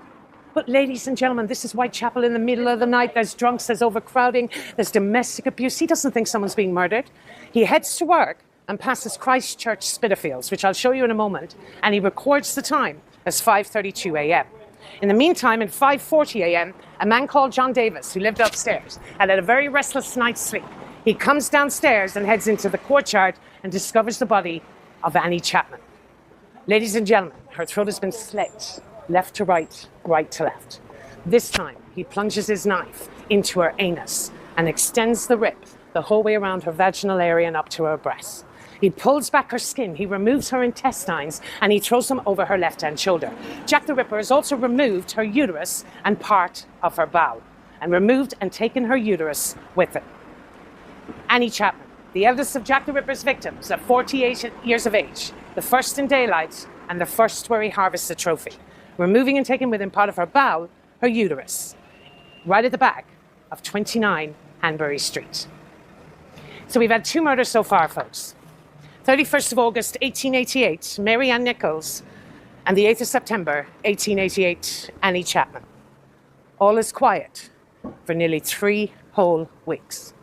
But ladies and gentlemen, this is Whitechapel in the middle of the night. There's drunks, there's overcrowding, there's domestic abuse. He doesn't think someone's being murdered. He heads to work and passes Christchurch Spitalfields, which I'll show you in a moment, and he records the time as 5:32 a.m. In the meantime, at 5:40 a.m., a man called John Davis, who lived upstairs, had had a very restless night's sleep. He comes downstairs and heads into the courtyard and discovers the body of Annie Chapman. Ladies and gentlemen, her throat has been slit, left to right, right to left. This time, he plunges his knife into her anus and extends the rip the whole way around her vaginal area and up to her breast. He pulls back her skin, he removes her intestines, and he throws them over her left-hand shoulder. Jack the Ripper has also removed her uterus and part of her bowel, and removed and taken her uterus with him. Annie Chapman, the eldest of Jack the Ripper's victims, at 48 years of age, the first in daylight and the first where he harvests the trophy, removing and taking with him part of her bowel, her uterus, right at the back of 29 Hanbury Street. So we've had 2 murders so far, folks. 31st of August, 1888, Mary Ann Nichols, and the 8th of September, 1888, Annie Chapman. All is quiet for nearly 3 whole weeks.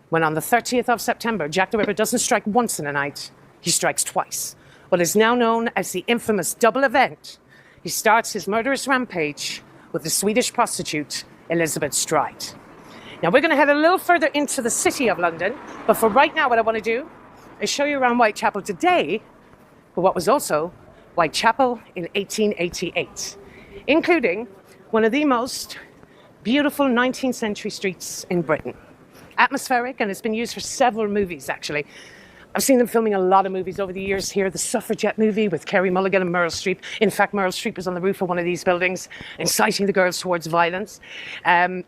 When on the 30th of September, Jack the Ripper doesn't strike once in a night, he strikes twice. What is now known as the infamous double event. He starts his murderous rampage with the Swedish prostitute, Elizabeth Stride. Now, we're going to head a little further into the city of London, but for right now, what I want to do is show you around Whitechapel today, but what was also Whitechapel in 1888, including one of the most beautiful 19th century streets in Britain. Atmospheric, and it's been used for several movies, actually. I've seen them filming a lot of movies over the years here. The Suffragette movie with Kerry Mulligan and Meryl Streep. In fact, Meryl Streep was on the roof of one of these buildings, inciting the girls towards violence.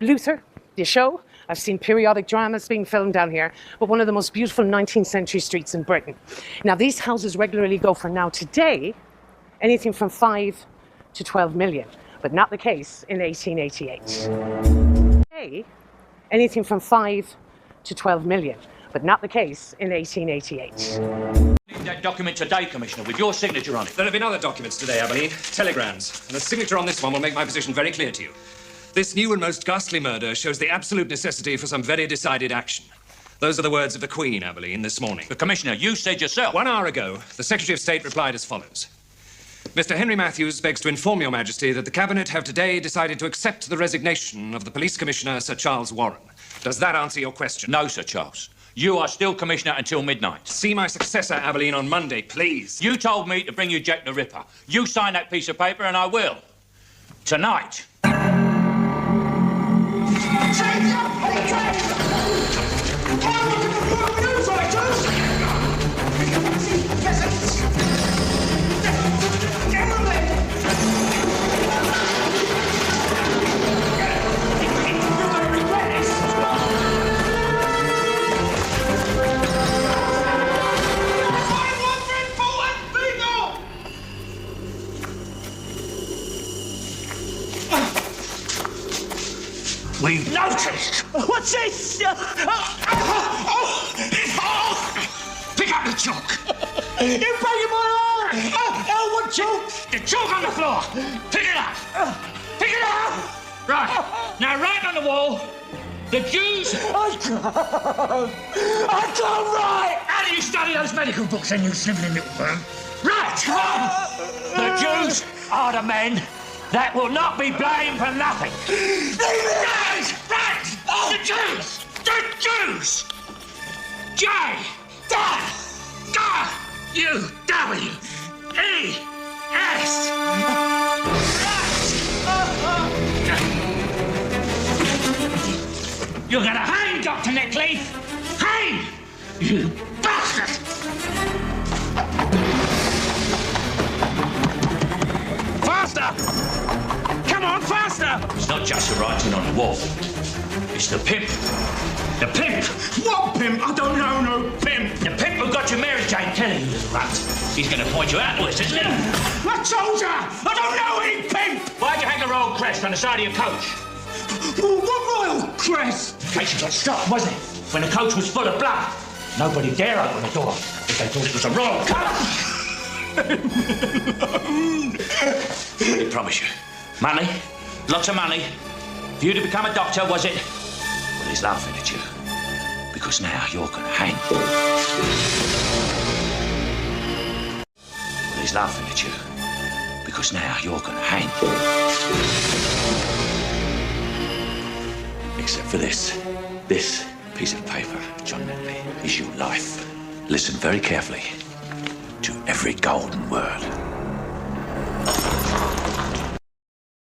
Luther, the show. I've seen periodic dramas being filmed down here, but one of the most beautiful 19th century streets in Britain. Now, these houses regularly go for now today, anything from 5 to 12 million, but not the case in 1888. Today, anything from 5 to 12 million, but not the case in 1888. received that document today, Commissioner, with your signature on it. There have been other documents today, Abilene. Telegrams. And a signature on this one will make my position very clear to you. This new and most ghastly murder shows the absolute necessity for some very decided action. Those are the words of the Queen, Abilene, this morning. But, Commissioner, you said yourself. 1 hour ago, the Secretary of State replied as follows. Mr. Henry Matthews begs to inform your Majesty that the Cabinet have today decided to accept the resignation of the Police Commissioner, Sir Charles Warren. Does that answer your question? No, Sir Charles. You are still Commissioner until midnight. See my successor, Abilene, on Monday, please. You told me to bring you Jack the Ripper. You sign that piece of paper and I will. Tonight. We've noticed. What's this? Pick up the chalk. You're breaking my arm! Oh, what chalk? The chalk on the floor. Pick it up. Pick it up. Right. Now, right on the wall, the Jews... I can't write! How do you study those medical books then, you snivelling little worm? Right. The Jews are the men that will not be blamed for nothing. Right! The Jews! The Jews! J-U-W-E-S! You're gonna hang, Dr. Neckley! Hang! You bastard! Faster! Come on, faster! It's not just the writing on the wall. It's the pimp. The pimp! What pimp? I don't know no pimp. The pimp who got you Mary Jane Kelly, you little runt. He's going to point you out to us, isn't he? I told you! I don't know any pimp! Why'd you hang a royal crest on the side of your coach? What royal crest? In case you got struck, wasn't it? When the coach was full of blood. Nobody dare open the door if they thought it was a royal coach. I promise you. Money, lots of money. For you to become a doctor, was it? Well, he's laughing at you. Because now you're going to hang. Well, he's laughing at you. Because now you're going to hang. Except for this. This piece of paper, John Netley, is your life. Listen very carefully to every golden word.